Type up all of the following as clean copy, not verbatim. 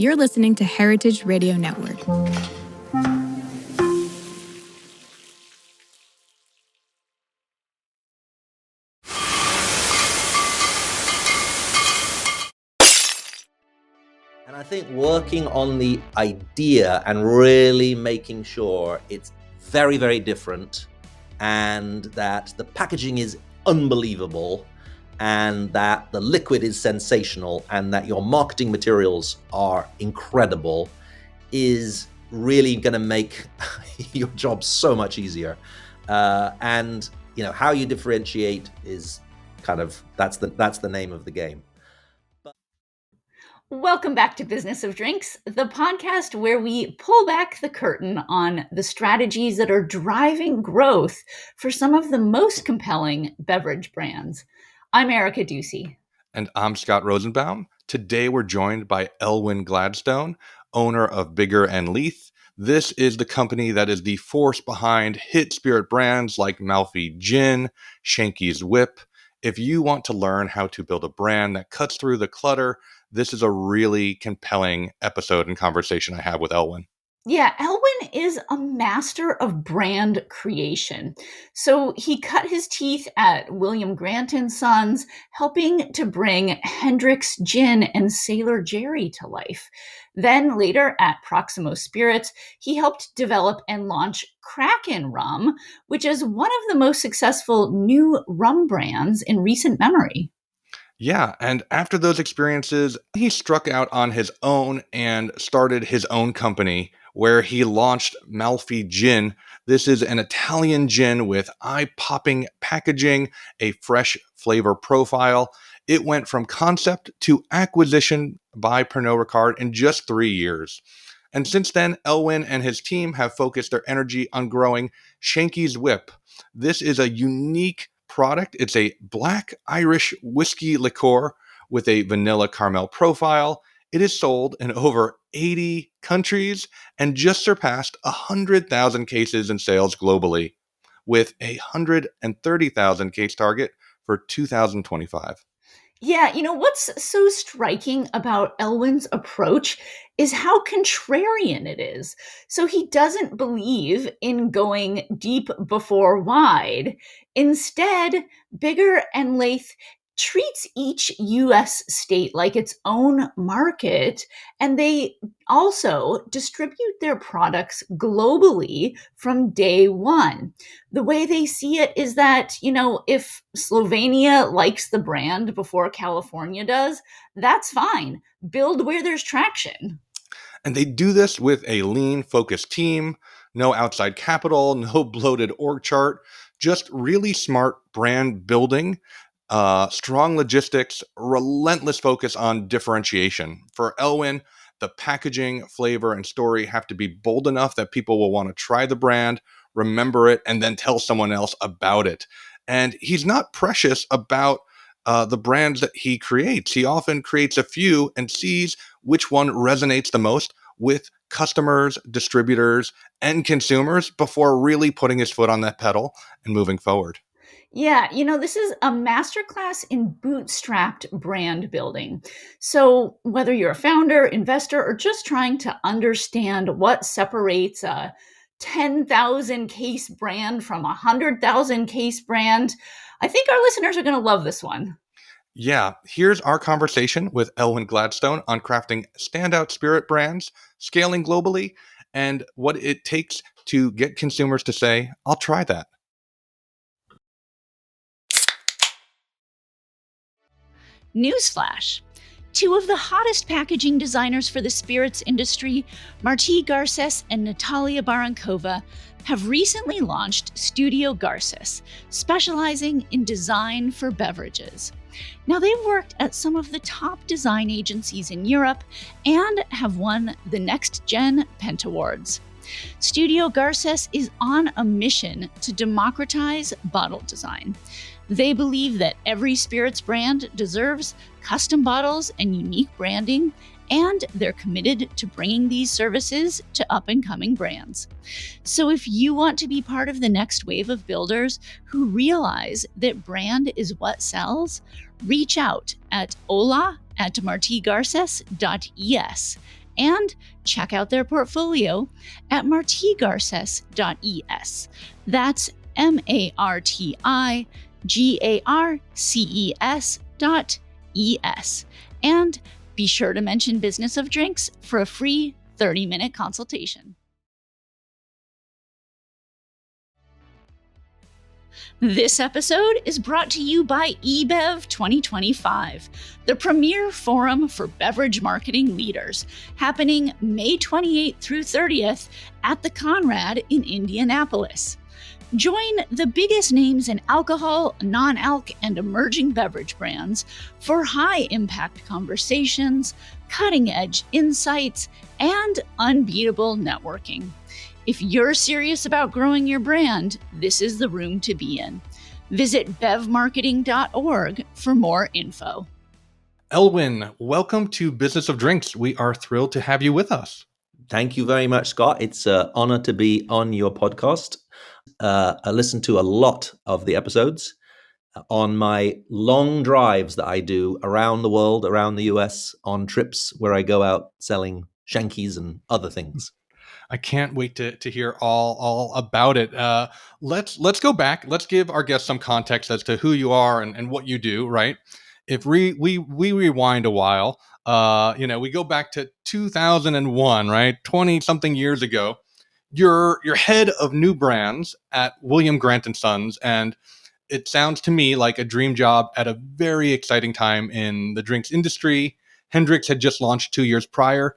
You're listening to Heritage Radio Network. And I think working on the idea and really making sure it's very, very different and that the packaging is unbelievable and that the liquid is sensational and that your marketing materials are incredible is really going to make your job so much easier. And you know how you differentiate is kind of that's the name of the game. Welcome back to Business of Drinks, the podcast where we pull back the curtain on the strategies that are driving growth for some of the most compelling beverage brands. I'm Erica Ducey. And I'm Scott Rosenbaum. Today we're joined by Elwyn Gladstone, owner of Biggar Leith. This is the company that is the force behind hit spirit brands like Malfy Gin, Shanky's Whip. If you want to learn how to build a brand that cuts through the clutter, this is a really compelling episode and conversation I have with Elwyn. Yeah, Elwyn is a master of brand creation. So he cut his teeth at William Grant & Sons, helping to bring Hendrick's Gin and Sailor Jerry to life. Then later at Proximo Spirits, he helped develop and launch Kraken rum, which is one of the most successful new rum brands in recent memory. Yeah, and after those experiences, he struck out on his own and started his own company where he launched Malfy Gin. This is an Italian gin with eye-popping packaging, a fresh flavor profile. It went from concept to acquisition by Pernod Ricard in just 3 years. And since then, Elwyn and his team have focused their energy on growing Shanky's Whip. This is a unique product. It's a black Irish whiskey liqueur with a vanilla caramel profile. It is sold in over 80 countries and just surpassed 100,000 cases in sales globally, with a 130,000 case target for 2025. Yeah, what's so striking about Elwyn's approach is how contrarian it is. So he doesn't believe in going deep before wide. Instead, Biggar Leith treats each US state like its own market, and they also distribute their products globally from day one. The way they see it is that, if Slovenia likes the brand before California does, that's fine. Build where there's traction. And they do this with a lean, focused team, no outside capital, no bloated org chart, just really smart brand building, strong logistics, relentless focus on differentiation. For Elwyn, the packaging, flavor, and story have to be bold enough that people will want to try the brand, remember it, and then tell someone else about it. And he's not precious about the brands that he creates. He often creates a few and sees which one resonates the most with customers, distributors, and consumers before really putting his foot on that pedal and moving forward. Yeah, this is a masterclass in bootstrapped brand building. So whether you're a founder, investor, or just trying to understand what separates a 10,000 case brand from a 100,000 case brand, I think our listeners are going to love this one. Yeah, here's our conversation with Elwyn Gladstone on crafting standout spirit brands, scaling globally, and what it takes to get consumers to say, I'll try that. Newsflash. Two of the hottest packaging designers for the spirits industry, Martí Garces and Natalia Barankova, have recently launched Studio Garces, specializing in design for beverages. Now, they've worked at some of the top design agencies in Europe and have won the Next Gen Pent Awards. Studio Garces is on a mission to democratize bottle design. They believe that every spirits brand deserves custom bottles and unique branding, and they're committed to bringing these services to up-and-coming brands. So if you want to be part of the next wave of builders who realize that brand is what sells, reach out at hola@martigarces.es and check out their portfolio at martigarces.es. That's martigarces.es. And be sure to mention Business of Drinks for a free 30-minute consultation. This episode is brought to you by eBev 2025, the premier forum for beverage marketing leaders, happening May 28th through 30th at the Conrad in Indianapolis. Join the biggest names in alcohol, non-alc, and emerging beverage brands for high-impact conversations, cutting-edge insights, and unbeatable networking. If you're serious about growing your brand, this is the room to be in. Visit bevmarketing.org for more info. Elwyn, welcome to Business of Drinks. We are thrilled to have you with us. Thank you very much, Scott. It's an honor to be on your podcast. I listen to a lot of the episodes on my long drives that I do around the world, around the US, on trips where I go out selling Shankies and other things. I can't wait to hear all about it. Let's go back. Let's give our guests some context as to who you are and what you do. Right? If we rewind a while, we go back to 2001, right? 20 something years ago. You're head of new brands at William Grant & Sons, and it sounds to me like a dream job at a very exciting time in the drinks industry. Hendrick's had just launched 2 years prior.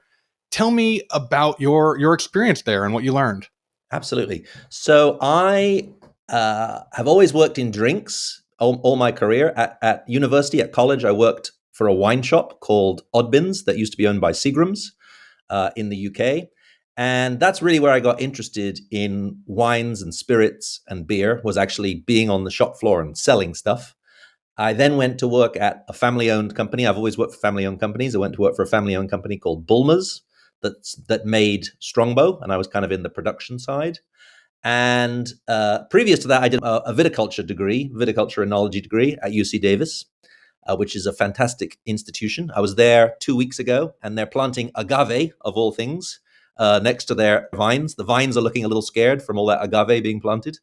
Tell me about your experience there and what you learned. Absolutely. So I have always worked in drinks all my career. At university, at college, I worked for a wine shop called Oddbins that used to be owned by Seagram's in the UK. And that's really where I got interested in wines and spirits and beer, was actually being on the shop floor and selling stuff. I then went to work at a family-owned company. I've always worked for family-owned companies. I went to work for a family-owned company called Bulmers that made Strongbow, and I was kind of in the production side. And previous to that, I did a viticulture enology degree at UC Davis, which is a fantastic institution. I was there 2 weeks ago, and they're planting agave, of all things, next to their vines. The vines are looking a little scared from all that agave being planted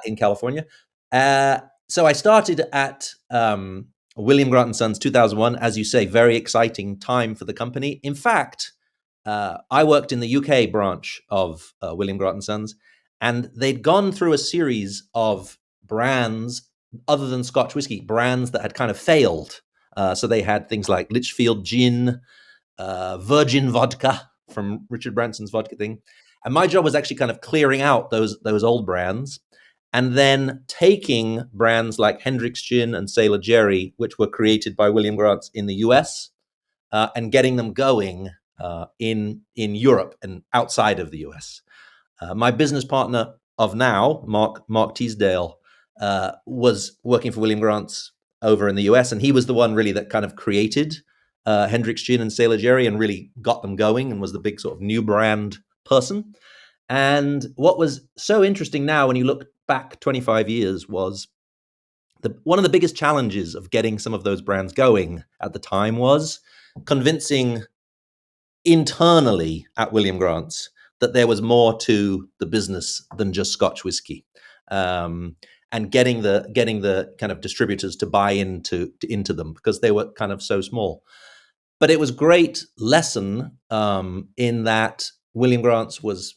in California. So I started at William Grant & Sons 2001, as you say, very exciting time for the company. In fact, I worked in the UK branch of William Grant & Sons, and they'd gone through a series of brands, other than Scotch whiskey, brands that had kind of failed. So they had things like Litchfield Gin, Virgin Vodka from Richard Branson's vodka thing. And my job was actually kind of clearing out those old brands and then taking brands like Hendrick's Gin and Sailor Jerry, which were created by William Grant in the US, and getting them going in Europe and outside of the US. My business partner of now, Mark Teasdale, was working for William Grant over in the US, and he was the one really that kind of created Hendrick's Gin and Sailor Jerry and really got them going and was the big sort of new brand person. And what was so interesting now when you look back 25 years was one of the biggest challenges of getting some of those brands going at the time was convincing internally at William Grant that there was more to the business than just Scotch whiskey, and getting the kind of distributors to buy into them because they were kind of so small. But it was great lesson in that William Grant was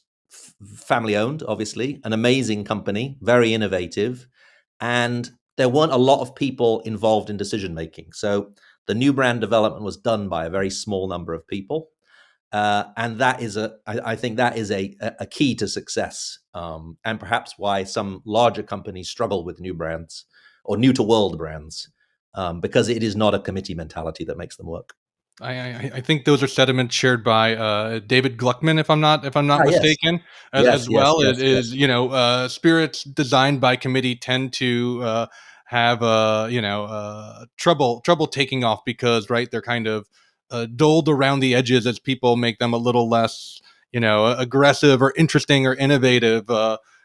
family owned, obviously, an amazing company, very innovative, and there weren't a lot of people involved in decision making. So the new brand development was done by a very small number of people. And that is I think that is a key to success, and perhaps why some larger companies struggle with new brands or new to world brands, because it is not a committee mentality that makes them work. I think those are sentiments shared by David Gluckman, if I'm not mistaken, yes. as well. Yes, It is spirits designed by committee tend to have trouble taking off because they're kind of dulled around the edges as people make them a little less aggressive or interesting or innovative.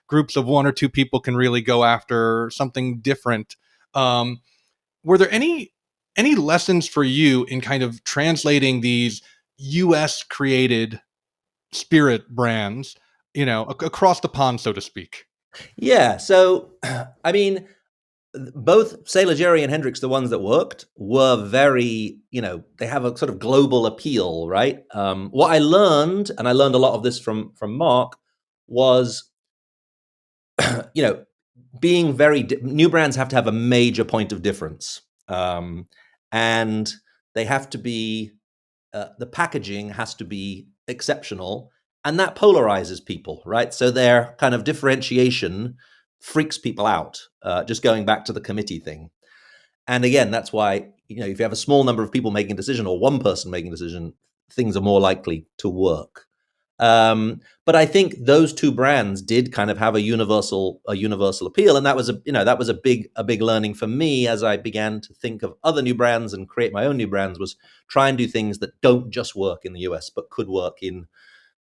Groups of one or two people can really go after something different. Were there any lessons for you in kind of translating these US created spirit brands, across the pond, so to speak. Yeah. So, I mean, both Sailor Jerry and Hendrick's, the ones that worked, were very, they have a sort of global appeal, right? What I learned, and I learned a lot of this from Mark, was, you know, being new brands have to have a major point of difference, and they have to be the packaging has to be exceptional, and that polarizes people, right? So their kind of differentiation freaks people out. Just going back to the committee thing, and again, that's why if you have a small number of people making a decision or one person making a decision, things are more likely to work. But I think those two brands did kind of have a universal appeal, and that was a big learning for me as I began to think of other new brands and create my own new brands. Was try and do things that don't just work in the US but could work in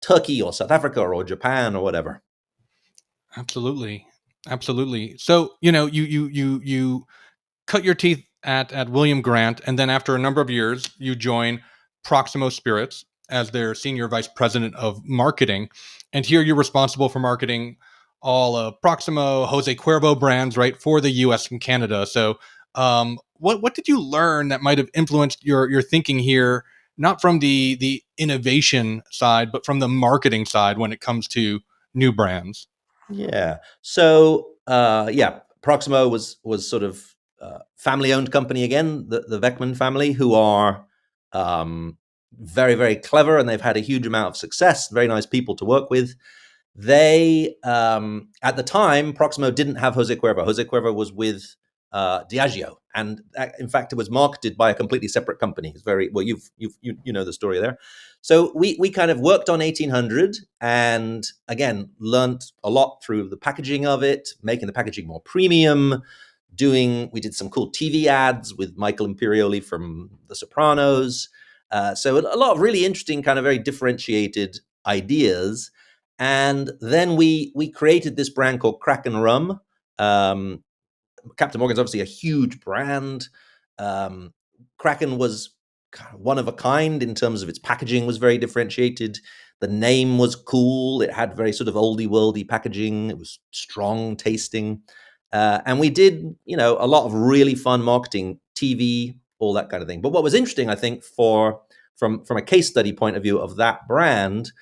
Turkey or South Africa or Japan or whatever. Absolutely. Absolutely. So, you cut your teeth at William Grant, and then after a number of years, you join Proximo Spirits as their senior vice president of marketing. And here you're responsible for marketing all Proximo, Jose Cuervo brands, right, for the US and Canada. So, what did you learn that might have influenced your thinking here, not from the innovation side, but from the marketing side when it comes to new brands? Yeah. So Proximo was sort of family owned company again, the Beckman family, who are very, very clever, and they've had a huge amount of success. Very nice people to work with. They at the time, Proximo didn't have Jose Cuervo. Jose Cuervo was with Diageo, and in fact, it was marketed by a completely separate company. It's very well. You know the story there. So we kind of worked on 1800, and again learned a lot through the packaging of it, making the packaging more premium. We did some cool TV ads with Michael Imperioli from The Sopranos. So a lot of really interesting, kind of very differentiated ideas. And then we created this brand called Kraken Rum. Captain Morgan's obviously a huge brand. Kraken was kind of one of a kind in terms of its packaging was very differentiated. The name was cool. It had very sort of oldie worldy packaging. It was strong tasting. And we did, a lot of really fun marketing, TV, all that kind of thing. But what was interesting, I think, from a case study point of view of that brand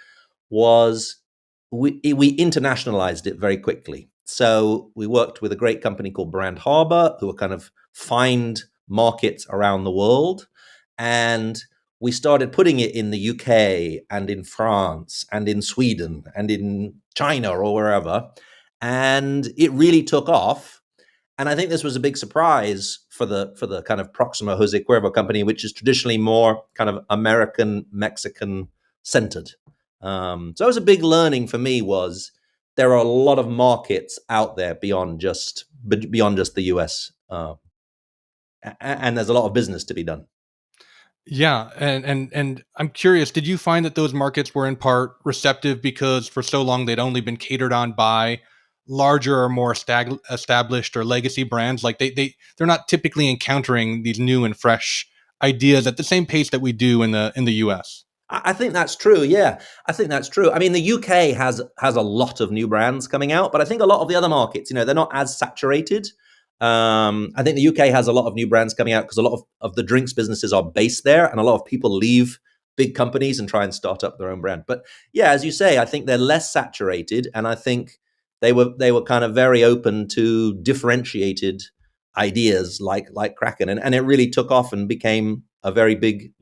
was we internationalized it very quickly. So we worked with a great company called Brand Harbor, who are kind of find markets around the world. And we started putting it in the UK and in France and in Sweden and in China or wherever. And it really took off. And I think this was a big surprise for the kind of Proximo Jose Cuervo company, which is traditionally more kind of American, Mexican centered. So that was a big learning for me. Was there are a lot of markets out there beyond just the US, and there's a lot of business to be done. Yeah, and I'm curious, did you find that those markets were in part receptive because for so long they'd only been catered on by larger or more established or legacy brands? Like they're not typically encountering these new and fresh ideas at the same pace that we do in the US. I think that's true. Yeah, I think that's true. I mean, the UK has a lot of new brands coming out, but I think a lot of the other markets, they're not as saturated. I think the UK has a lot of new brands coming out because a lot of the drinks businesses are based there, and a lot of people leave big companies and try and start up their own brand. But yeah, as you say, I think they're less saturated, and I think they were kind of very open to differentiated ideas like Kraken, and it really took off and became a very big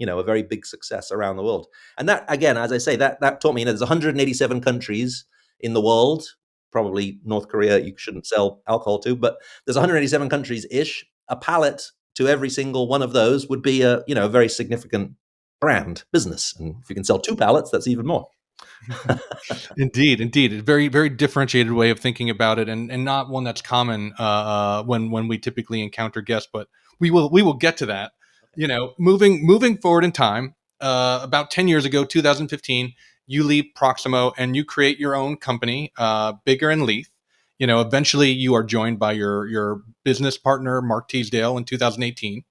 success around the world. And that, again, as I say, that taught me, there's 187 countries in the world. Probably North Korea you shouldn't sell alcohol to, but there's 187 countries ish. A pallet to every single one of those would be a very significant brand business. And if you can sell 2 pallets, that's even more. Indeed, a very, very differentiated way of thinking about it, and not one that's common when we typically encounter guests. But we will get to that. Moving forward in time, about 10 years ago, 2015, you leave Proximo and you create your own company, Biggar Leith. Eventually you are joined by your business partner, Mark Teasdale, in 2018.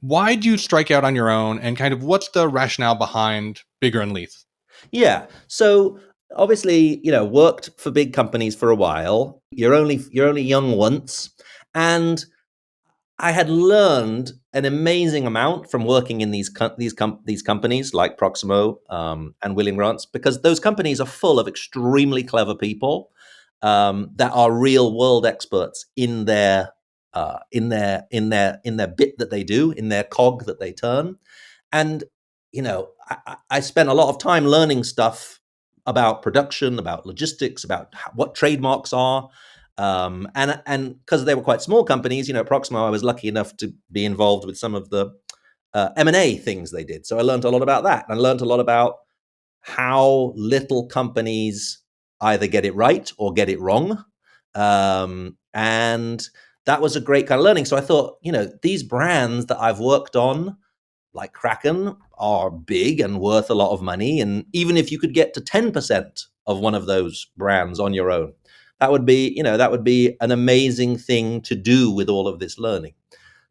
Why do you strike out on your own, and kind of what's the rationale behind Biggar and Leith? Yeah. So obviously, worked for big companies for a while. You're only young once, and I had learned an amazing amount from working in these companies like Proximo and William Grant's, because those companies are full of extremely clever people that are real world experts in their bit that they do, in their cog that they turn. And I spent a lot of time learning stuff about production, about logistics, about what trademarks are. And because they were quite small companies, Proximo, I was lucky enough to be involved with some of the M&A things they did. So I learned a lot about that. And I learned a lot about how little companies either get it right or get it wrong. And that was a great kind of learning. So I thought, these brands that I've worked on, like Kraken, are big and worth a lot of money. And even if you could get to 10% of one of those brands on your own, that would be an amazing thing to do with all of this learning.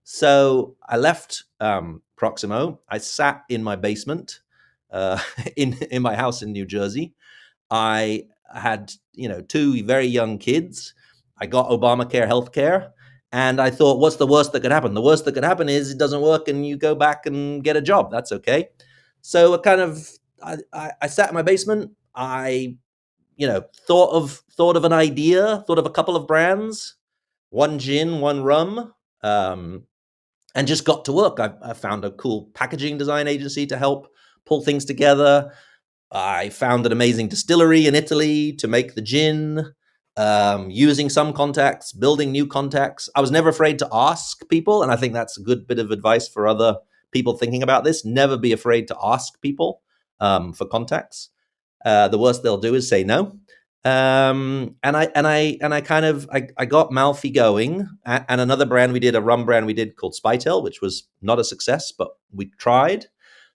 So I left Proximo. I sat in my basement in my house in New Jersey. I had two very young kids. I got Obamacare healthcare. And I thought, what's the worst that could happen? The worst that could happen is it doesn't work and you go back and get a job. That's okay. So I sat in my basement. I, thought of an idea, thought of a couple of brands, one gin, one rum, and just got to work. I found a cool packaging design agency to help pull things together. I found an amazing distillery in Italy to make the gin, using some contacts, building new contacts. I was never afraid to ask people, and I think that's a good bit of advice for other people thinking about this. Never be afraid to ask people for contacts. The worst they'll do is say no. And I got Malfy going, and another brand we did, a rum brand we did called Spytail, which was not a success, but we tried.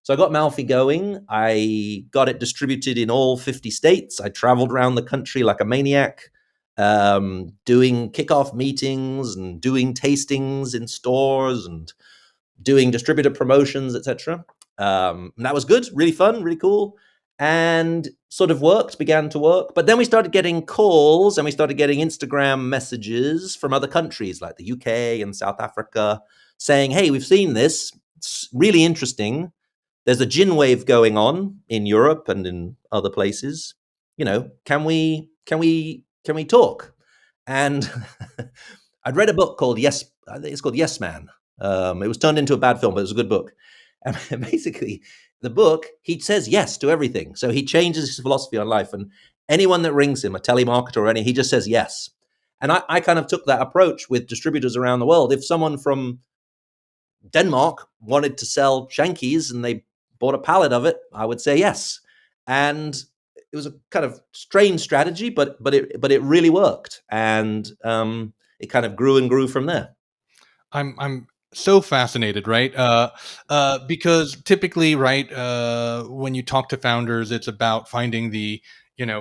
So I got Malfy going. I got it distributed in all 50 states. I traveled around the country like a maniac, doing kickoff meetings and doing tastings in stores and doing distributor promotions, etc. And that was good, really fun, really cool, and sort of began to work. But then we started getting calls and we started getting Instagram messages from other countries like the UK and South Africa saying, hey, we've seen this. It's really interesting. There's a gin wave going on in Europe and in other places. Can we talk? And I'd read a book called it's called Yes Man. It was turned into a bad film, but it was a good book. And basically, the book, he says yes to everything. So he changes his philosophy on life. And anyone that rings him, a telemarketer or he just says yes. And I kind of took that approach with distributors around the world. If someone from Denmark wanted to sell Shankies and they bought a pallet of it, I would say yes. And it was a kind of strange strategy, but it really worked. And it kind of grew and grew from there. I'm so fascinated, right? Because typically, right, when you talk to founders, it's about finding the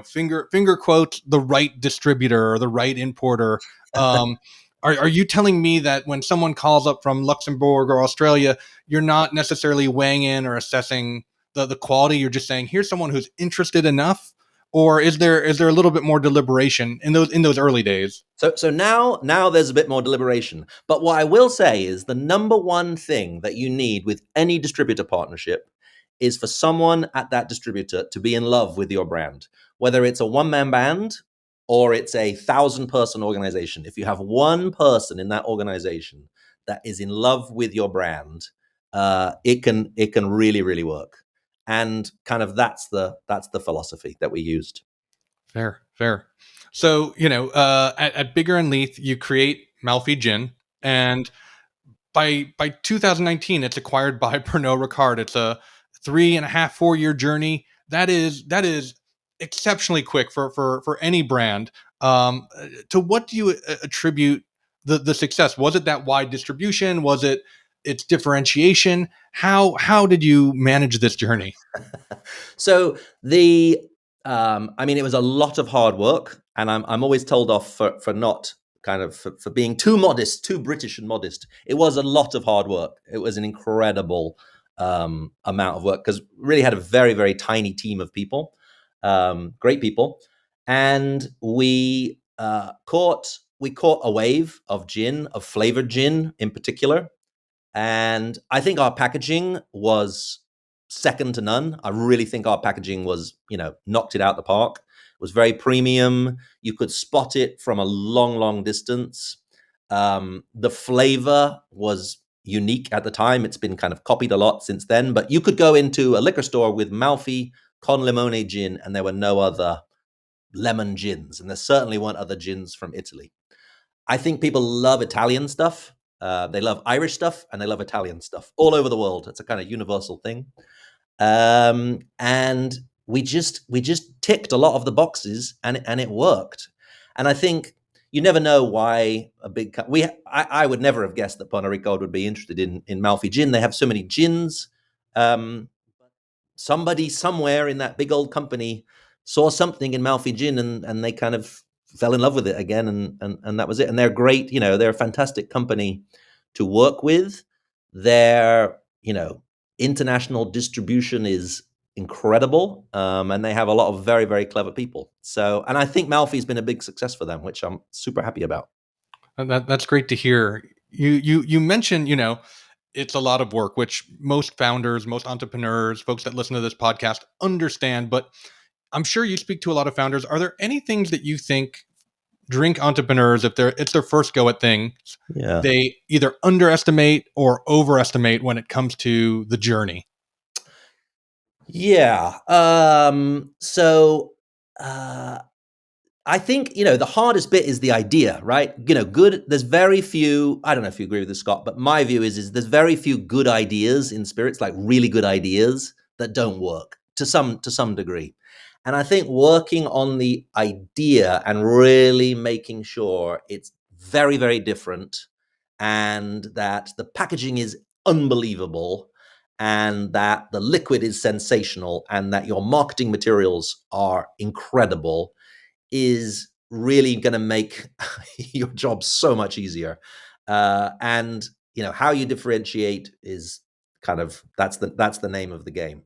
finger quotes the right distributor or the right importer. Are you telling me that when someone calls up from Luxembourg or Australia, you're not necessarily weighing in or assessing the quality? You're just saying, here's someone who's interested enough, or is there a little bit more deliberation in those early days? So now there's a bit more deliberation. But what I will say is the number one thing that you need with any distributor partnership is for someone at that distributor to be in love with your brand, whether it's a one-man band or it's a 1,000-person organization. If you have one person in that organization that is in love with your brand, it can really, really work. And kind of that's the philosophy that we used. Fair. So, at Biggar and Leith, you create Malfy Gin, and by 2019, it's acquired by Pernod Ricard. It's a 3.5, 4 year journey. That is exceptionally quick for any brand. To what do you attribute the success? Was it that wide distribution? Was it its differentiation? How did you manage this journey? So it was a lot of hard work, and I'm always told off for not kind of for being too modest, too British and modest. It was a lot of hard work. It was an incredible amount of work because we really had a very, very tiny team of people, great people, and we caught a wave of gin, of flavored gin in particular. And I think our packaging was second to none. I really think our packaging was, knocked it out the park. It was very premium. You could spot it from a long, long distance. The flavor was unique at the time. It's been kind of copied a lot since then. But you could go into a liquor store with Malfy con limone gin, and there were no other lemon gins. And there certainly weren't other gins from Italy. I think people love Italian stuff. They love Irish stuff and they love Italian stuff all over the world. It's a kind of universal thing. And we just ticked a lot of the boxes, and it worked. And I think you never know why I would never have guessed that Pernod Ricard would be interested in Malfy Gin. They have so many gins. Somebody somewhere in that big old company saw something in Malfy Gin, and they kind of fell in love with it again, and that was it. And they're great, they're a fantastic company to work with. Their, international distribution is incredible, and they have a lot of very, very clever people. So, and I think Malfy's been a big success for them, which I'm super happy about. That's great to hear. You mentioned, it's a lot of work, which most founders, most entrepreneurs, folks that listen to this podcast understand, but I'm sure you speak to a lot of founders. Are there any things that you think drink entrepreneurs, if it's their first go at things, they either underestimate or overestimate when it comes to the journey? Yeah. I think, the hardest bit is the idea, right? There's very few, I don't know if you agree with this, Scott, but my view is there's very few good ideas in spirits, like really good ideas that don't work to some degree. And I think working on the idea and really making sure it's very, very different, and that the packaging is unbelievable, and that the liquid is sensational, and that your marketing materials are incredible, is really going to make your job so much easier. And how you differentiate is kind of that's the name of the game.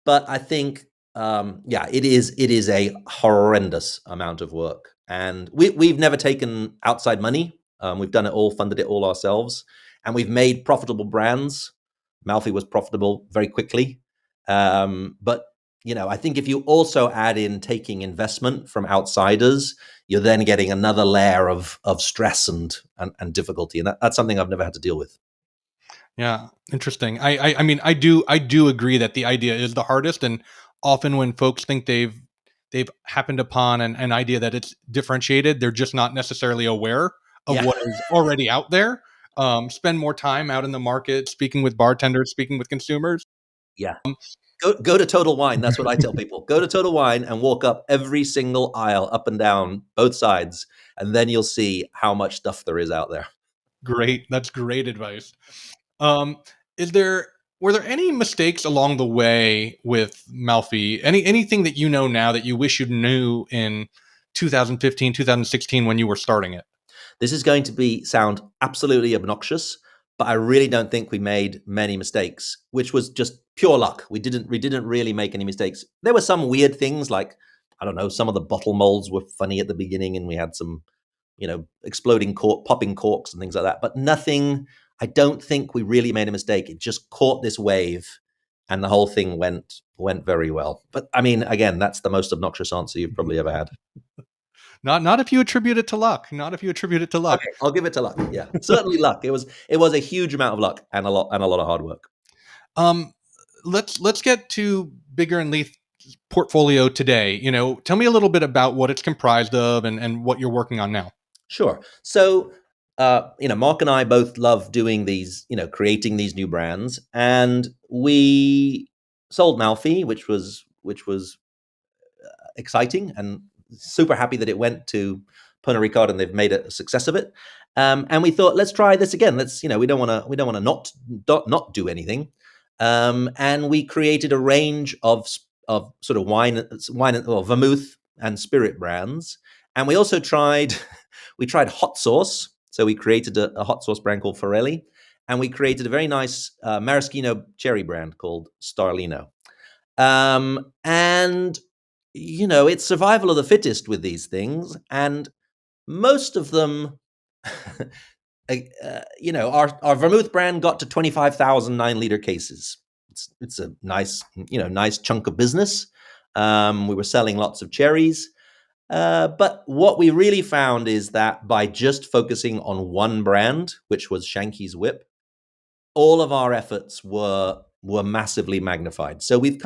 But I think it is a horrendous amount of work, and we've never taken outside money. We've done it all, funded it all ourselves, and we've made profitable brands. Malfy was profitable very quickly, but I think if you also add in taking investment from outsiders, you're then getting another layer of stress and difficulty, and that's something I've never had to deal with. Yeah, interesting. I mean, I do agree that the idea is the hardest, and often when folks think they've happened upon an idea that it's differentiated, they're just not necessarily aware of what is already out there. Spend more time out in the market, speaking with bartenders, speaking with consumers. Yeah. Go to Total Wine. That's what I tell people. Go to Total Wine and walk up every single aisle, up and down, both sides, and then you'll see how much stuff there is out there. Great. That's great advice. Were there any mistakes along the way with Malfy? Anything that you know now that you wish you knew in 2015, 2016 when you were starting it? This is going to sound absolutely obnoxious, but I really don't think we made many mistakes, which was just pure luck. We didn't really make any mistakes. There were some weird things, like, I don't know, some of the bottle molds were funny at the beginning, and we had some, exploding popping corks and things like that, but nothing. I don't think we really made a mistake. It just caught this wave, and the whole thing went very well. But I mean, again, that's the most obnoxious answer you've probably ever had. Not if you attribute it to luck. Not if you attribute it to luck. Okay, I'll give it to luck. Yeah, certainly luck. It was a huge amount of luck and a lot of hard work. Let's get to Biggar Leith's portfolio today. Tell me a little bit about what it's comprised of and what you're working on now. Sure. So, Mark and I both love doing these, creating these new brands, and we sold Malfy, which was exciting, and super happy that it went to Pernod Ricard and they've made a success of it. And we thought, let's try this again. Let's, we don't want to not do anything. And we created a range of sort of wine or vermouth and spirit brands. And we also tried hot sauce. So we created a hot sauce brand called Forelli, and we created a very nice maraschino cherry brand called Starlino. And it's survival of the fittest with these things, and most of them, our vermouth brand got to 25,000 9-liter cases. It's a nice chunk of business. We were selling lots of cherries. But what we really found is that by just focusing on one brand, which was Shanky's Whip, all of our efforts were massively magnified. So we've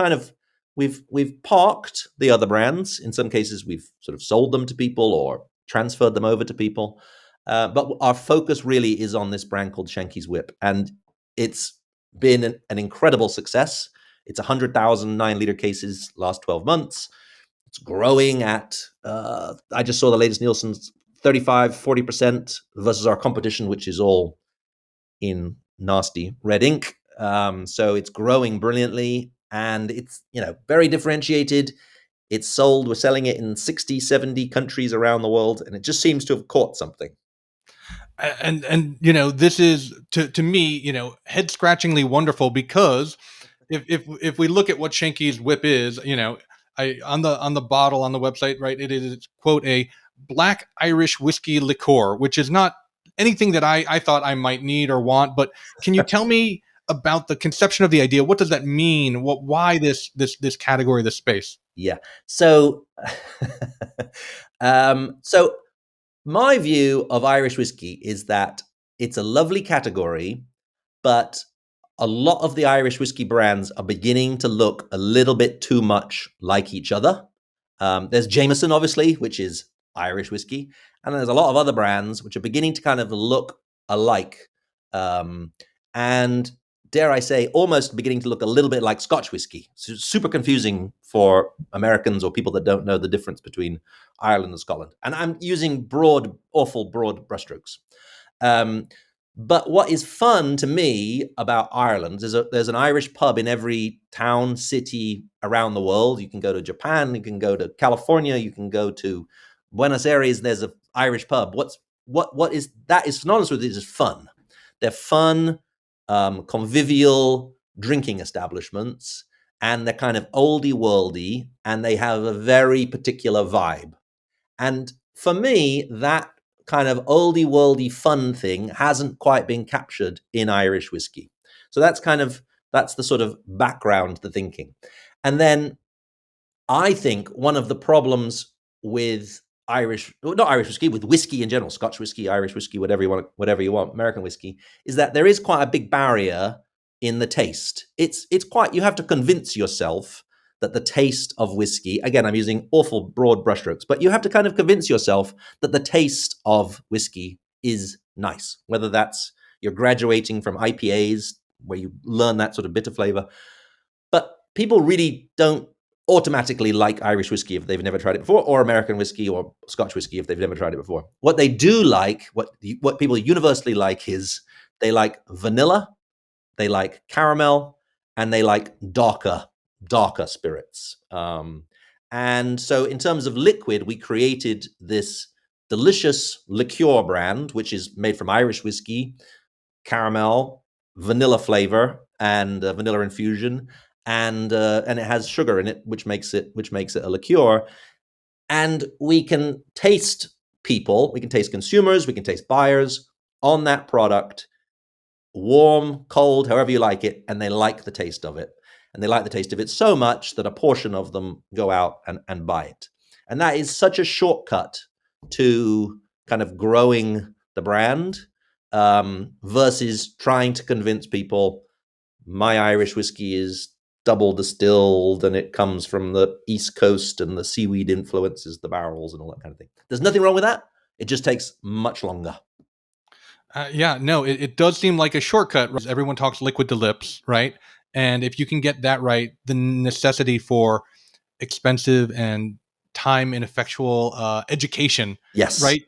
parked the other brands. In some cases, we've sort of sold them to people or transferred them over to people. But our focus really is on this brand called Shanky's Whip, and it's been an incredible success. It's 100,000 9-liter cases last 12 months. It's growing at, I just saw the latest Nielsen's 35-40% versus our competition, which is all in nasty red ink. So it's growing brilliantly, and it's very differentiated. We're selling it in 60, 70 countries around the world, and it just seems to have caught something. And this is to me, head scratchingly wonderful, because if we look at what Shanky's Whip is, on the bottle on the website, right, it is, quote, a black Irish whiskey liqueur, which is not anything that I thought I might need or want. But can you tell me about the conception of the idea? What does that mean? Why this category, this space? Yeah. So, so my view of Irish whiskey is that it's a lovely category, but a lot of the Irish whiskey brands are beginning to look a little bit too much like each other. There's Jameson, obviously, which is Irish whiskey, and there's a lot of other brands which are beginning to kind of look alike. And dare I say, almost beginning to look a little bit like Scotch whiskey. So super confusing for Americans or people that don't know the difference between Ireland and Scotland. And I'm using awful broad brushstrokes. But what is fun to me about Ireland is there's an Irish pub in every town, city around the world. You can go to Japan, you can go to California, you can go to Buenos Aires. There's an Irish pub. What is synonymous with it is fun. They're fun, convivial drinking establishments, and they're kind of oldie worldy, and they have a very particular vibe. And for me, that kind of oldie worldy fun thing hasn't quite been captured in Irish whiskey. So that's the sort of background to thinking. And then I think one of the problems with not Irish whiskey, with whiskey in general, Scotch whiskey, Irish whiskey, whatever you want, American whiskey, is that there is quite a big barrier in the taste. You have to convince yourself that the taste of whiskey, again, I'm using awful broad brushstrokes, but you have to kind of convince yourself that the taste of whiskey is nice, whether that's you're graduating from IPAs, where you learn that sort of bitter flavor. But people really don't automatically like Irish whiskey if they've never tried it before, or American whiskey or Scotch whiskey if they've never tried it before. What they do like, what people universally like, is they like vanilla, they like caramel, and they like darker spirits. And so in terms of liquid, we created this delicious liqueur brand, which is made from Irish whiskey, caramel, vanilla flavor, and vanilla infusion, and it has sugar in it, which makes it a liqueur. And we can taste consumers, we can taste buyers on that product, warm, cold, however you like it, and they like the taste of it. And they like the taste of it so much that a portion of them go out and buy it. And that is such a shortcut to kind of growing the brand, versus trying to convince people my Irish whiskey is double distilled and it comes from the East Coast and the seaweed influences the barrels and all that kind of thing. There's nothing wrong with that. It just takes much longer. It does seem like a shortcut. Everyone talks liquid to lips, right? And if you can get that right, the necessity for expensive and time ineffectual education, yes, right,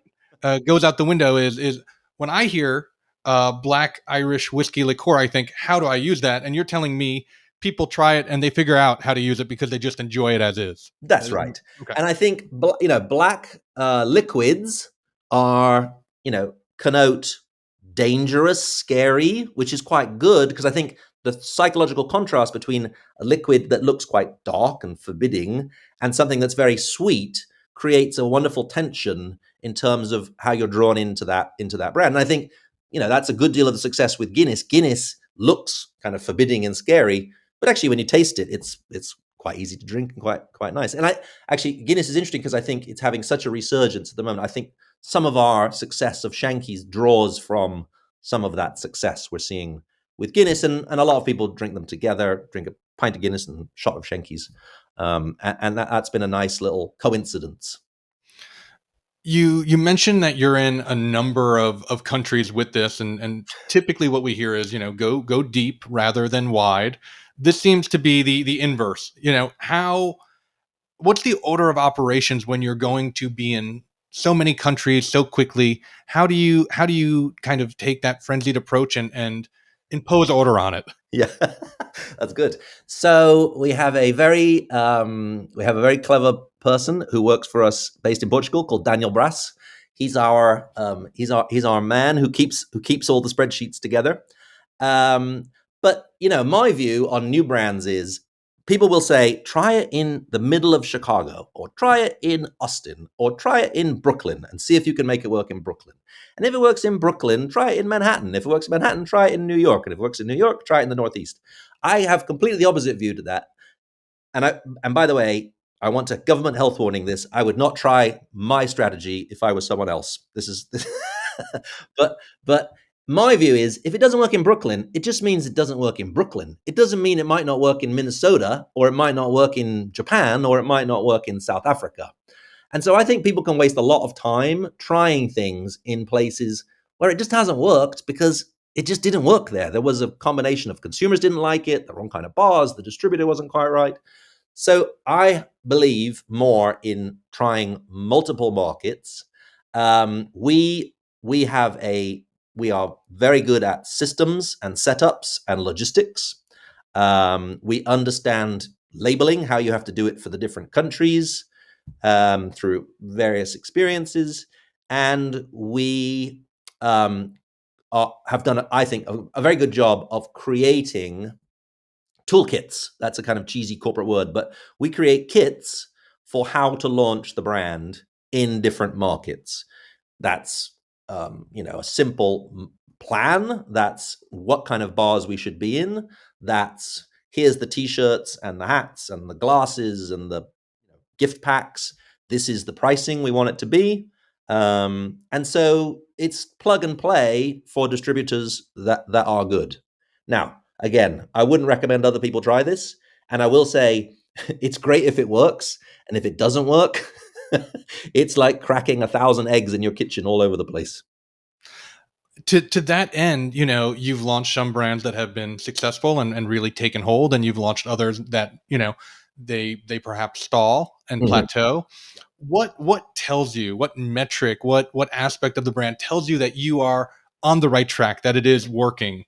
goes out the window. Is when I hear black Irish whiskey liqueur, I think, how do I use that? And you're telling me people try it and they figure out how to use it because they just enjoy it as is. That's right. Okay. And I think, black liquids are, connote dangerous, scary, which is quite good because I think the psychological contrast between a liquid that looks quite dark and forbidding and something that's very sweet creates a wonderful tension in terms of how you're drawn into that brand. And I think, that's a good deal of the success with Guinness. Guinness looks kind of forbidding and scary, but actually when you taste it, it's quite easy to drink and quite nice. And Guinness is interesting because I think it's having such a resurgence at the moment. I think some of our success of Shanky's draws from some of that success we're seeing with Guinness, and a lot of people drink them together, drink a pint of Guinness and a shot of Shanky's, and that's been a nice little coincidence. You mentioned that you're in a number of countries with this, and typically what we hear is go deep rather than wide. This seems to be the inverse. What's the order of operations when you're going to be in so many countries so quickly? How do you kind of take that frenzied approach and impose order on it? Yeah, that's good. So we have a very clever person who works for us based in Portugal called Daniel Brass. He's our man who keeps all the spreadsheets together. But my view on new brands is people will say, try it in the middle of Chicago, or try it in Austin, or try it in Brooklyn and see if you can make it work in Brooklyn. And if it works in Brooklyn, try it in Manhattan. If it works in Manhattan, try it in New York. And if it works in New York, try it in the Northeast. I have completely the opposite view to that. And by the way, I want to government health warning this. I would not try my strategy if I was someone else. But my view is if it doesn't work in Brooklyn, it just means it doesn't work in Brooklyn. It doesn't mean it might not work in Minnesota, or it might not work in Japan, or it might not work in South Africa. And so I think people can waste a lot of time trying things in places where it just hasn't worked because it just didn't work there. There was a combination of consumers didn't like it, the wrong kind of bars, the distributor wasn't quite right. So I believe more in trying multiple markets. We are very good at systems and setups and logistics. We understand labeling, how you have to do it for the different countries through various experiences. And we have done, I think, a very good job of creating toolkits. That's a kind of cheesy corporate word, but we create kits for how to launch the brand in different markets. That's a simple plan. That's what kind of bars we should be in. That's here's the t-shirts and the hats and the glasses and the gift packs. This is the pricing we want it to be. And so it's plug and play for distributors that are good. Now, again, I wouldn't recommend other people try this. And I will say it's great if it works. And if it doesn't work, it's like cracking 1,000 eggs in your kitchen all over the place. To that end, you've launched some brands that have been successful and really taken hold, and you've launched others that, they perhaps stall and plateau. What tells you, what metric, what aspect of the brand tells you that you are on the right track, that it is working?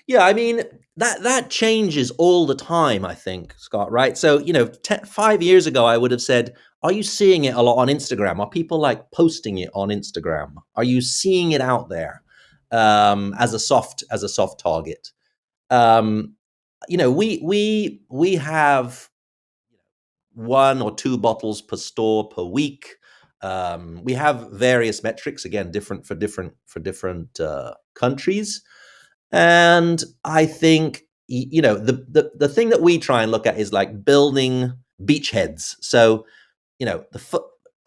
Yeah, I mean, that changes all the time, I think, Scott, right? So, 5 years ago, I would have said, are you seeing it a lot on Instagram? Are people like posting it on Instagram? Are you seeing it out there as a soft target? We have 1 or 2 bottles per store per week. We have various metrics, again, different for different countries. And I think, the thing that we try and look at is like building beachheads. So, the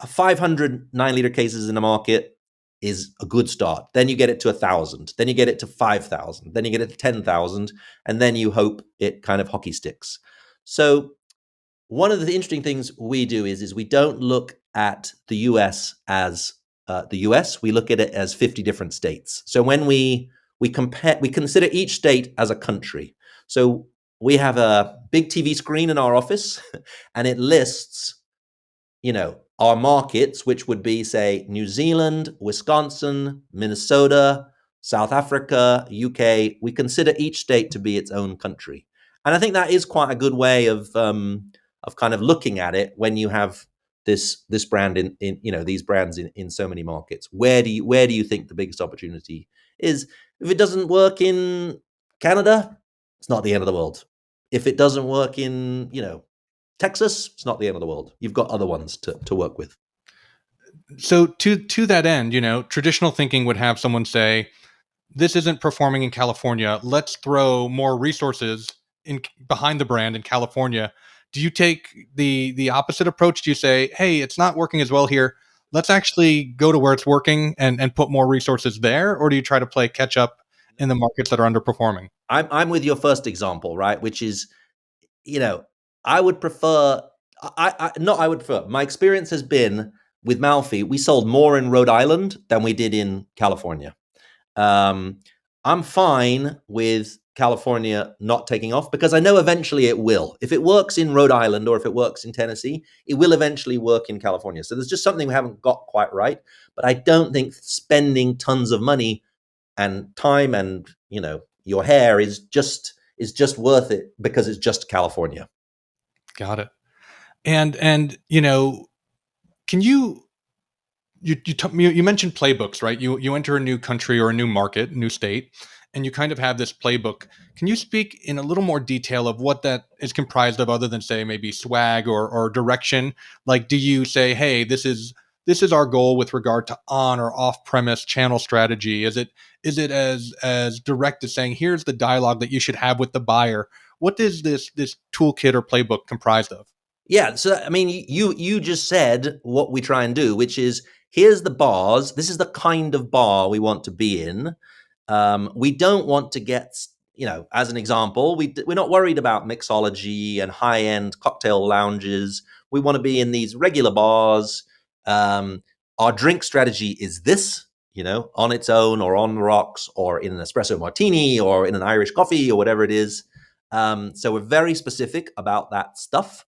500 9-liter cases in the market is a good start. Then you get it to 1,000. Then you get it to 5,000. Then you get it to 10,000. And then you hope it kind of hockey sticks. So one of the interesting things we do is we don't look at the US as the US. We look at it as 50 different states. So when we consider each state as a country. So we have a big TV screen in our office, and it lists, our markets, which would be, say, New Zealand, Wisconsin, Minnesota, South Africa, UK, we consider each state to be its own country. And I think that is quite a good way of kind of looking at it when you have this brand in these brands in so many markets. Where do you think the biggest opportunity is? If it doesn't work in Canada, it's not the end of the world. If it doesn't work in Texas, it's not the end of the world. You've got other ones to work with. So to that end, traditional thinking would have someone say, this isn't performing in California. Let's throw more resources in behind the brand in California. Do you take the opposite approach? Do you say, hey, it's not working as well here. Let's actually go to where it's working and put more resources there? Or do you try to play catch up in the markets that are underperforming? I'm with your first example, right? Which is, I would prefer, I would prefer, my experience has been with Malfy, we sold more in Rhode Island than we did in California. I'm fine with California not taking off because I know eventually it will. If it works in Rhode Island or if it works in Tennessee, it will eventually work in California. So there's just something we haven't got quite right. But I don't think spending tons of money and time and your hair is just worth it because it's just California. Got it. And can you mentioned playbooks, right? You enter a new country or a new market, new state, and you kind of have this playbook. Can you speak in a little more detail of what that is comprised of, other than say maybe swag or direction? Like, do you say, hey, this is our goal with regard to on or off premise channel strategy? Is it as direct as saying, here's the dialogue that you should have with the buyer? What is this toolkit or playbook comprised of? Yeah, so I mean, you just said what we try and do, which is, here's the bars. This is the kind of bar we want to be in. We don't want to get, as an example, we're not worried about mixology and high-end cocktail lounges. We want to be in these regular bars. Our drink strategy is this, on its own or on the rocks or in an espresso martini or in an Irish coffee or whatever it is. So we're very specific about that stuff.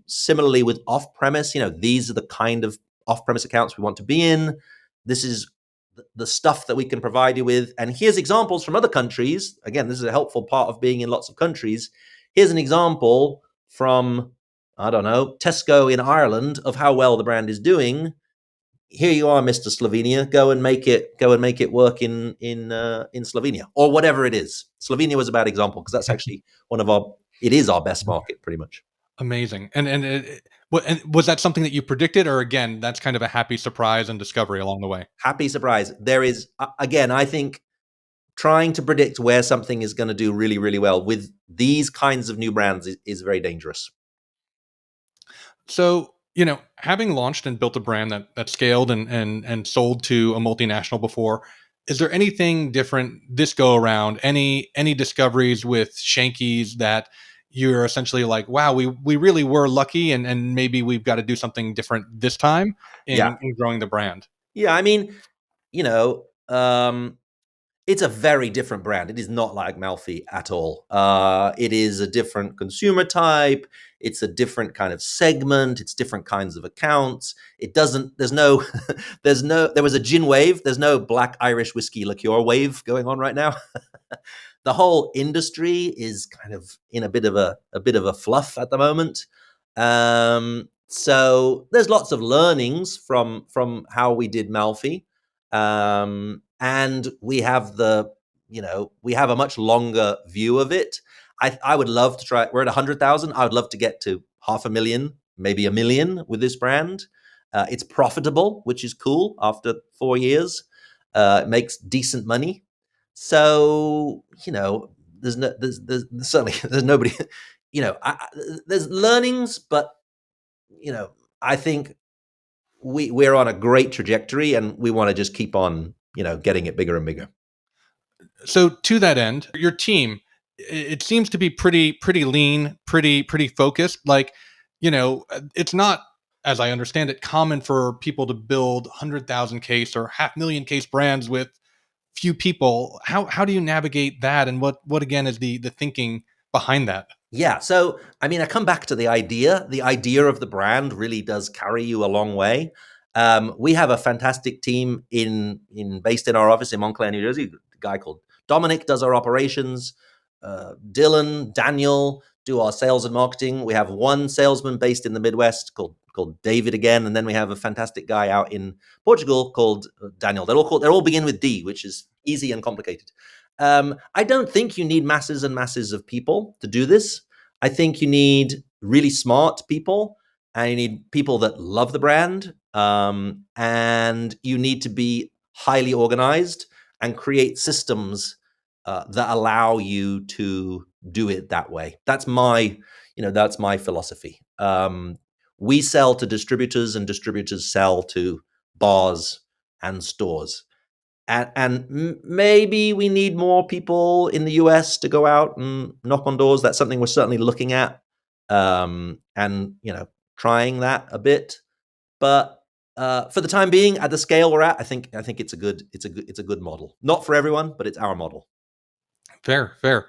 Similarly with off-premise, these are the kind of off-premise accounts we want to be in. This is the stuff that we can provide you with. And here's examples from other countries. Again, this is a helpful part of being in lots of countries. Here's an example from, I don't know, Tesco in Ireland of how well the brand is doing. Here you are, Mr. Slovenia. Go and make it work in Slovenia or whatever it is. Slovenia was a bad example because that's actually it is our best market pretty much. Amazing. And was that something that you predicted, or again, that's kind of a happy surprise and discovery along the way? Happy surprise. There is, again, I think trying to predict where something is going to do really, really well with these kinds of new brands is very dangerous. So, having launched and built a brand that scaled and sold to a multinational before, is there anything different this go around? Any discoveries with Shanky's that you're essentially like, wow, we really were lucky, and maybe we've got to do something different this time in growing the brand? Yeah, I mean, it's a very different brand. It is not like Malfy at all. It is a different consumer type. It's a different kind of segment. It's different kinds of accounts. There was a gin wave. There's no black Irish whiskey liqueur wave going on right now. The whole industry is kind of in a bit of a fluff at the moment. So there's lots of learnings from how we did Malfy. And we have we have a much longer view of it. I would love to try. We're at 100,000. I would love to get to 500,000, maybe 1 million with this brand. It's profitable, which is cool. After 4 years, it makes decent money. So there's nobody. There's learnings, but I think we're on a great trajectory, and we want to just keep on getting it bigger and bigger. So to that end, your team, it seems to be pretty lean, pretty focused. Like, it's not, as I understand it, common for people to build 100,000 case or 500,000 case brands with few people. How do you navigate that, and what again is the thinking behind that? Yeah, so I mean, I come back to the idea. The idea of the brand really does carry you a long way. We have a fantastic team based in our office in Montclair, New Jersey. A guy called Dominic does our operations. Dylan, Daniel do our sales and marketing. We have one salesman based in the Midwest called David again, and then we have a fantastic guy out in Portugal called Daniel. They all begin with D, which is easy and complicated. I don't think you need masses and masses of people to do this. I think you need really smart people, and you need people that love the brand, and you need to be highly organized and create systems that allow you to do it that way. That's my philosophy. We sell to distributors, and distributors sell to bars and stores. And maybe we need more people in the US to go out and knock on doors. That's something we're certainly looking at, and trying that a bit. But for the time being, at the scale we're at, I think it's a good model. Not for everyone, but it's our model. Fair.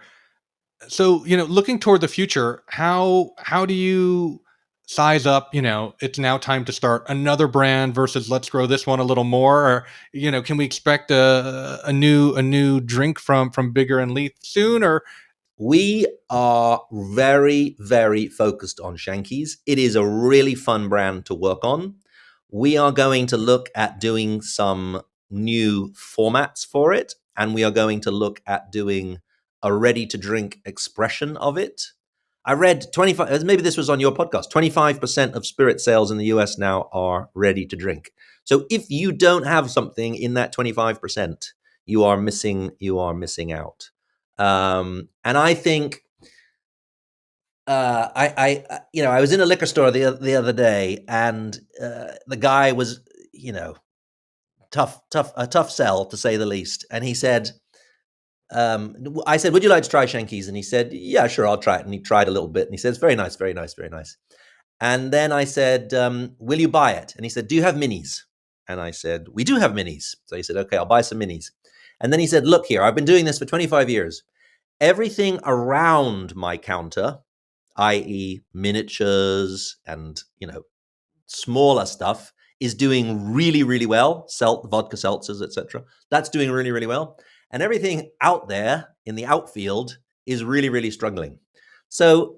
So, looking toward the future, how do you size up, it's now time to start another brand versus let's grow this one a little more? Or, can we expect a new drink from Biggar and Leith soon? Or we are very, very focused on Shankies. It is a really fun brand to work on. We are going to look at doing some new formats for it, and we are going to look at doing a ready-to-drink expression of it. I read 25, maybe this was on your podcast, 25% of spirit sales in the US now are ready to drink. So if you don't have something in that 25%, you are missing out. And I think I was in a liquor store the other day, and the guy was, a tough sell to say the least. And he said, I said, would you like to try Shankies? And he said, yeah, sure, I'll try it. And he tried a little bit, and he says, very nice, very nice, very nice. And then I said, will you buy it? And he said, do you have minis? And I said, we do have minis. So he said, okay, I'll buy some minis. And then he said, look here, I've been doing this for 25 years. Everything around my counter, i.e. miniatures and, smaller stuff, is doing really, really well. Vodka seltzers, etc. That's doing really, really well. And everything out there in the outfield is really, really struggling. So,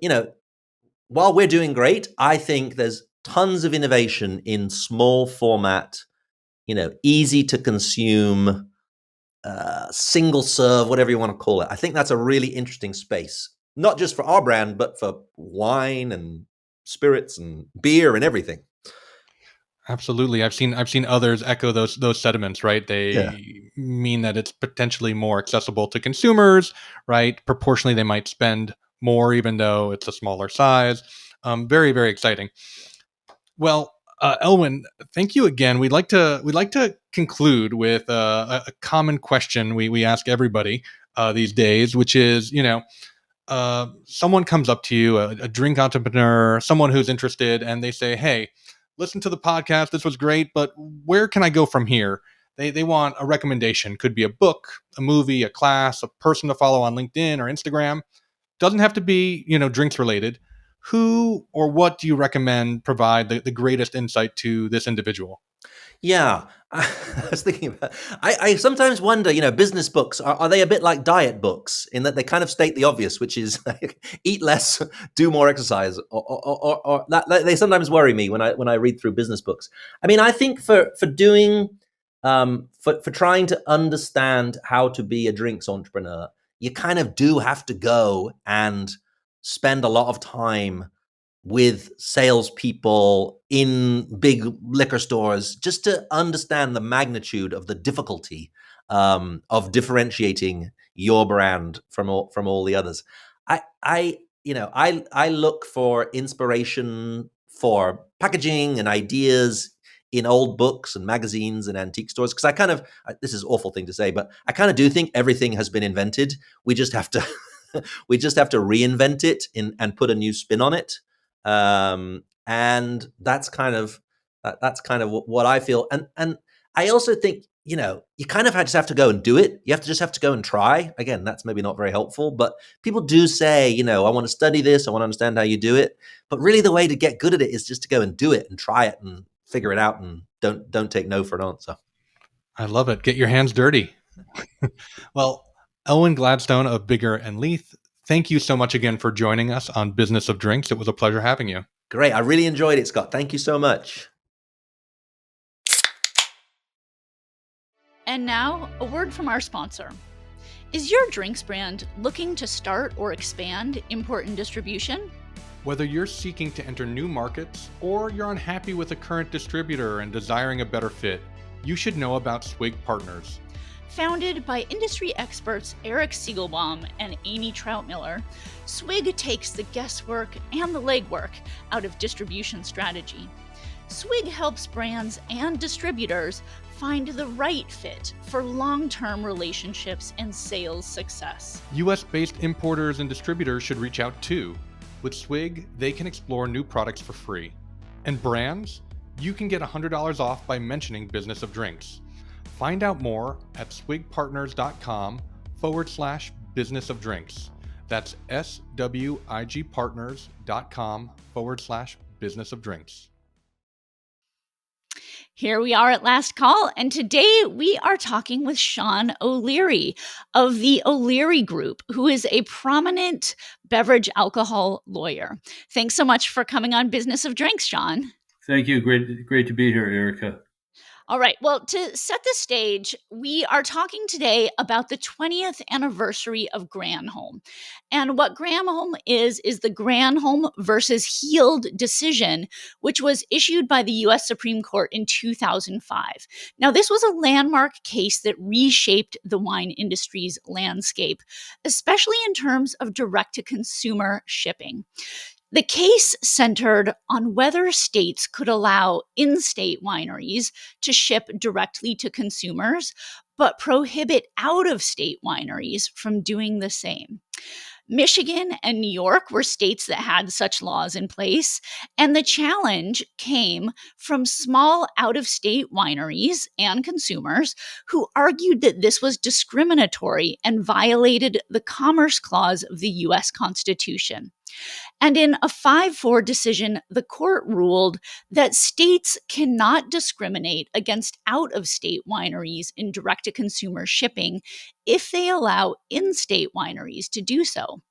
while we're doing great, I think there's tons of innovation in small format, easy to consume, single serve, whatever you want to call it. I think that's a really interesting space, not just for our brand, but for wine and spirits and beer and everything. Absolutely. I've seen others echo those sentiments, right? They mean that it's potentially more accessible to consumers, right? Proportionally, they might spend more, even though it's a smaller size. Very, very exciting. Well, Elwyn, thank you again. We'd like to conclude with a common question we ask everybody these days, which is, someone comes up to you, a drink entrepreneur, someone who's interested, and they say, hey, listen to the podcast. This was great, but where can I go from here? They want a recommendation. Could be a book, a movie, a class, a person to follow on LinkedIn or Instagram. Doesn't have to be, drinks related. Who or what do you recommend provide the greatest insight to this individual? Yeah, I was thinking about. I sometimes wonder, business books are they a bit like diet books in that they kind of state the obvious, which is eat less, do more exercise, or that they sometimes worry me when I read through business books. I mean, I think for doing for trying to understand how to be a drinks entrepreneur, you kind of do have to go and spend a lot of time with salespeople in big liquor stores just to understand the magnitude of the difficulty of differentiating your brand from all the others. I look for inspiration for packaging and ideas in old books and magazines and antique stores, because this is an awful thing to say, but I kind of do think everything has been invented. We just have to reinvent it and put a new spin on it. And that's kind of what I feel. And I also think, you kind of just have to go and do it. You have to go and try. Again, that's maybe not very helpful, but people do say, I want to study this. I want to understand how you do it. But really the way to get good at it is just to go and do it and try it and figure it out and don't take no for an answer. I love it. Get your hands dirty. Well, Elwyn Gladstone of Biggar and Leith, thank you so much again for joining us on Business of Drinks. It was a pleasure having you. Great. I really enjoyed it, Scott. Thank you so much. And now, a word from our sponsor. Is your drinks brand looking to start or expand import and distribution? Whether you're seeking to enter new markets or you're unhappy with a current distributor and desiring a better fit, you should know about Swig Partners. Founded by industry experts Eric Siegelbaum and Amy Troutmiller, Swig takes the guesswork and the legwork out of distribution strategy. Swig helps brands and distributors find the right fit for long-term relationships and sales success. US-based importers and distributors should reach out too. With Swig, they can explore new products for free. And brands? You can get $100 off by mentioning Business of Drinks. Find out more at swigpartners.com/business of drinks. That's swigpartners.com/business of drinks. Here we are at last call, and today we are talking with Sean O'Leary of the O'Leary Group, who is a prominent beverage alcohol lawyer. Thanks so much for coming on Business of Drinks, Sean. Thank you. Great to be here, Erica. All right. Well, to set the stage, we are talking today about the 20th anniversary of Granholm. And what Granholm is the Granholm versus Heald decision, which was issued by the U.S. Supreme Court in 2005. Now, this was a landmark case that reshaped the wine industry's landscape, especially in terms of direct-to-consumer shipping. The case centered on whether states could allow in-state wineries to ship directly to consumers, but prohibit out-of-state wineries from doing the same. Michigan and New York were states that had such laws in place, and the challenge came from small out-of-state wineries and consumers who argued that this was discriminatory and violated the Commerce Clause of the U.S. Constitution. And in a 5-4 decision, the court ruled that states cannot discriminate against out-of-state wineries in direct-to-consumer shipping if they allow in-state wineries to do so.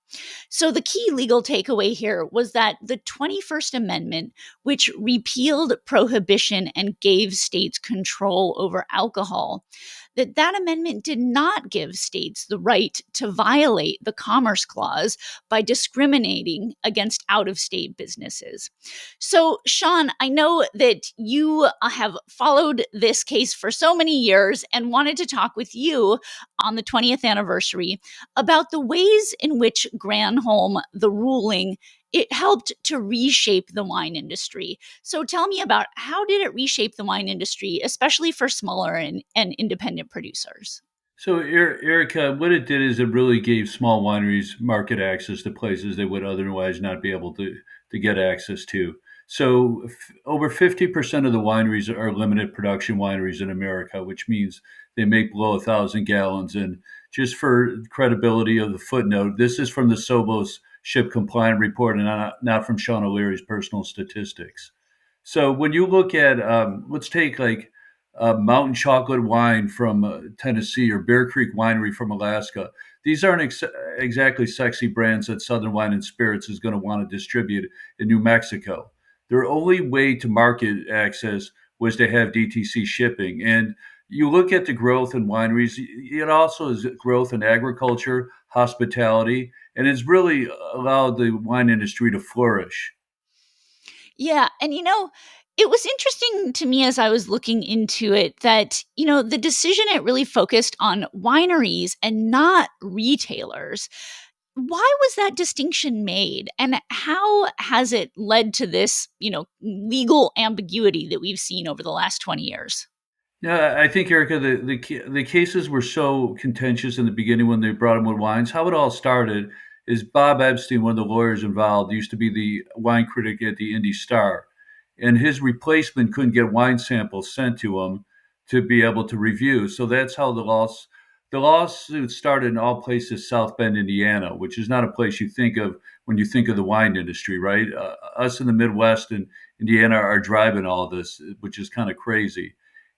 So the key legal takeaway here was that the 21st Amendment, which repealed prohibition and gave states control over alcohol, that amendment did not give states the right to violate the Commerce Clause by discriminating against out-of-state businesses. So, Sean, I know that you have followed this case for so many years and wanted to talk with you on the 20th anniversary about the ways in which Granholm, the ruling, it helped to reshape the wine industry. So tell me about how did it reshape the wine industry, especially for smaller and independent producers? So, Erica, what it did is it really gave small wineries market access to places they would otherwise not be able to get access to. So, over 50% of the wineries are limited production wineries in America, which means they make below 1,000 gallons. And just for credibility of the footnote, this is from the Sobos Ship Compliant Report and not from Sean O'Leary's personal statistics. So when you look at, let's take like Mountain Chocolate Wine from Tennessee or Bear Creek Winery from Alaska. These aren't exactly sexy brands that Southern Wine and Spirits is going to want to distribute in New Mexico. Their only way to market access was to have DTC shipping. And you look at the growth in wineries, it also is growth in agriculture, hospitality, and it's really allowed the wine industry to flourish. Yeah. And, it was interesting to me as I was looking into it that, the decision, it really focused on wineries and not retailers. Why was that distinction made? And how has it led to this, legal ambiguity that we've seen over the last 20 years? Yeah, I think, Erica, the cases were so contentious in the beginning when they brought them with wines. How it all started is Bob Epstein, one of the lawyers involved, used to be the wine critic at the Indy Star, and his replacement couldn't get wine samples sent to him to be able to review. So that's how the lawsuit started in all places South Bend, Indiana, which is not a place you think of when you think of the wine industry, right? Us in the Midwest and Indiana are driving all this, which is kind of crazy.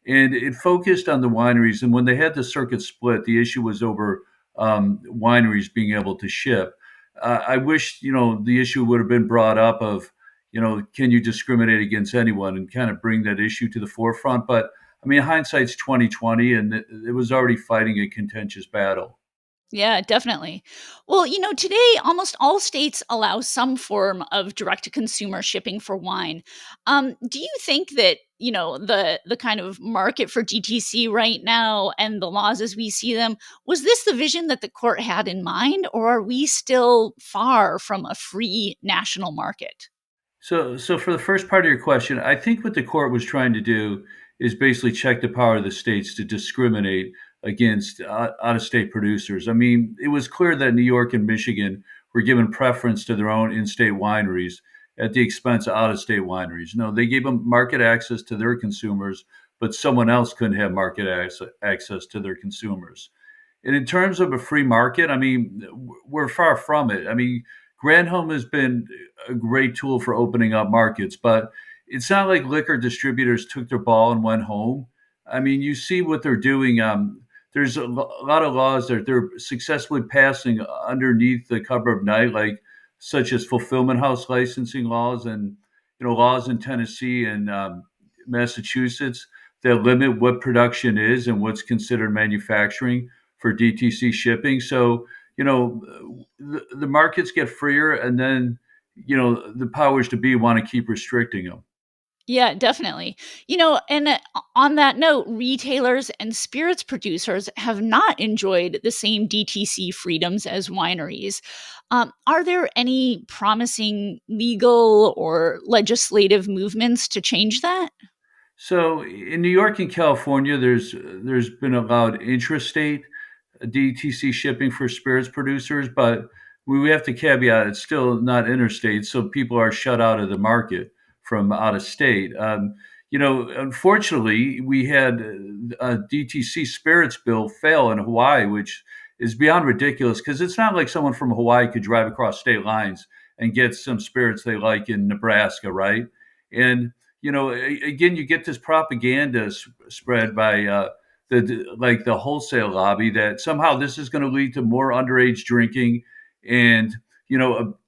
And it focused on the wineries. And when they had the circuit split, the issue was over wineries being able to ship. I wish, the issue would have been brought up of, can you discriminate against anyone and kind of bring that issue to the forefront? But I mean, hindsight's 2020, and it was already fighting a contentious battle. Yeah, definitely. Well, today almost all states allow some form of direct to consumer shipping for wine. Do you think that, the kind of market for DTC right now and the laws as we see them, was this the vision that the court had in mind, or are we still far from a free national market? So for the first part of your question, I think what the court was trying to do is basically check the power of the states to discriminate against out-of-state producers. I mean, it was clear that New York and Michigan were given preference to their own in-state wineries at the expense of out-of-state wineries. No, they gave them market access to their consumers, but someone else couldn't have market access to their consumers. And in terms of a free market, I mean, we're far from it. I mean, Granholm has been a great tool for opening up markets, but it's not like liquor distributors took their ball and went home. I mean, you see what they're doing. There's a lot of laws that they're successfully passing underneath the cover of night, like such as fulfillment house licensing laws and laws in Tennessee and Massachusetts that limit what production is and what's considered manufacturing for DTC shipping. So, the markets get freer, and then, the powers to be want to keep restricting them. Yeah, definitely. And on that note, retailers and spirits producers have not enjoyed the same DTC freedoms as wineries. Are there any promising legal or legislative movements to change that? So in New York and California, there's been allowed intrastate DTC shipping for spirits producers, but we have to caveat it's still not interstate, so people are shut out of the market from out of state. Unfortunately, we had a DTC spirits bill fail in Hawaii, which is beyond ridiculous because it's not like someone from Hawaii could drive across state lines and get some spirits they like in Nebraska, right? And again, you get this propaganda spread by the wholesale lobby that somehow this is going to lead to more underage drinking and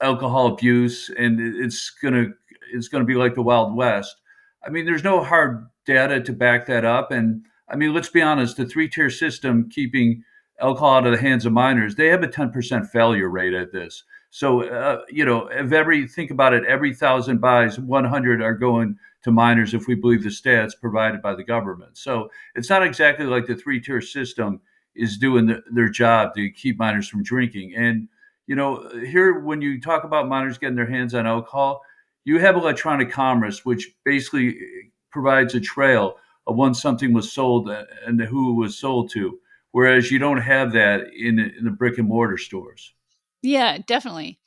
alcohol abuse, and it's going to be like the Wild West. I mean, there's no hard data to back that up, and I mean, let's be honest, the three-tier system keeping alcohol out of the hands of minors, they have a 10% failure rate at this. So if think about it, every 1,000 buys, 100 are going to minors if we believe the stats provided by the government. So it's not exactly like the three-tier system is doing their job to keep minors from drinking. And here, when you talk about minors getting their hands on alcohol, you have electronic commerce, which basically provides a trail of when something was sold and who it was sold to, whereas you don't have that in the brick and mortar stores. Yeah, definitely.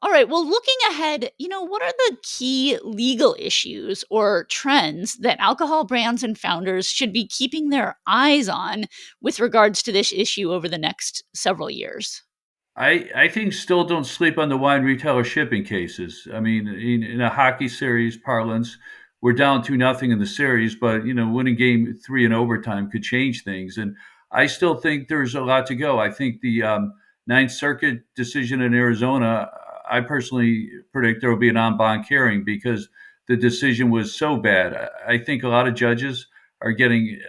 All right. Well, looking ahead, what are the key legal issues or trends that alcohol brands and founders should be keeping their eyes on with regards to this issue over the next several years? I think still don't sleep on the wine retailer shipping cases. I mean, in a hockey series parlance, we're down 2-0 in the series, but winning game 3 in overtime could change things. And I still think there's a lot to go. I think the Ninth Circuit decision in Arizona, I personally predict there will be an en banc hearing because the decision was so bad. I think a lot of judges are getting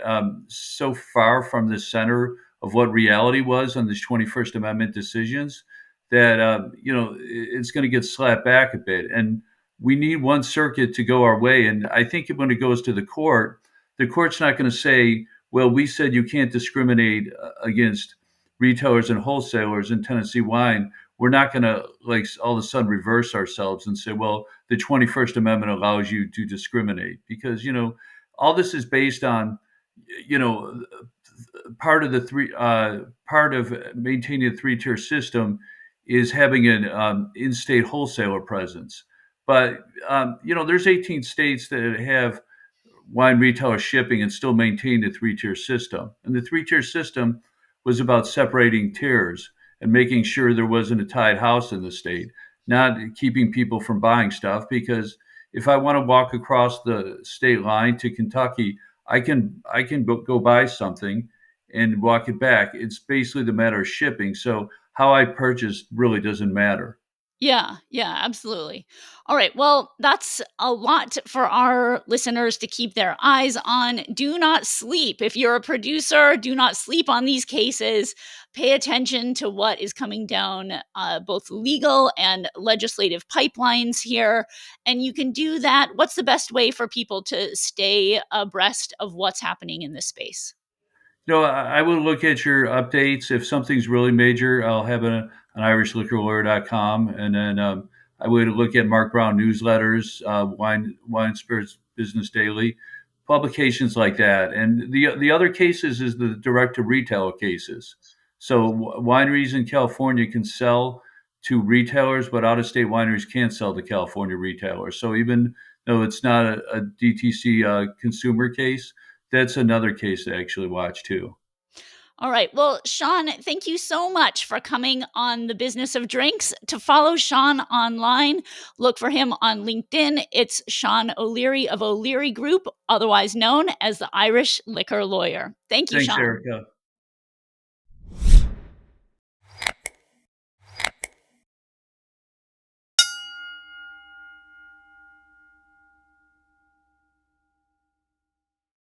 so far from the center of what reality was on these 21st Amendment decisions that it's going to get slapped back a bit. And we need one circuit to go our way. And I think when it goes to the court's not going to say, well, we said you can't discriminate against retailers and wholesalers in Tennessee wine. We're not going to like all of a sudden reverse ourselves and say, well, the 21st Amendment allows you to discriminate because, all this is based on, you know, part of maintaining a three-tier system is having an in-state wholesaler presence. But there's 18 states that have wine retailer shipping and still maintain the three-tier system. And the three-tier system was about separating tiers and making sure there wasn't a tied house in the state, not keeping people from buying stuff. Because if I want to walk across the state line to Kentucky, I can go buy something and walk it back. It's basically the matter of shipping. So how I purchase really doesn't matter. Yeah, yeah, absolutely. All right. Well, that's a lot for our listeners to keep their eyes on. Do not sleep. If you're a producer, do not sleep on these cases. Pay attention to what is coming down both legal and legislative pipelines here. And you can do that. What's the best way for people to stay abreast of what's happening in this space? No, I will look at your updates. If something's really major, I'll have an irishliquorlawyer.com. And then I would look at Mark Brown newsletters, Wine Spirits Business Daily, publications like that. And the other cases is the direct to retail cases. So wineries in California can sell to retailers, but out of state wineries can't sell to California retailers. So even though it's not a DTC consumer case, that's another case to actually watch too. All right. Well, Sean, thank you so much for coming on the Business of Drinks. To follow Sean online, look for him on LinkedIn. It's Sean O'Leary of O'Leary Group, otherwise known as the Irish Liquor Lawyer. Thank you, Thanks, Sean. Erica.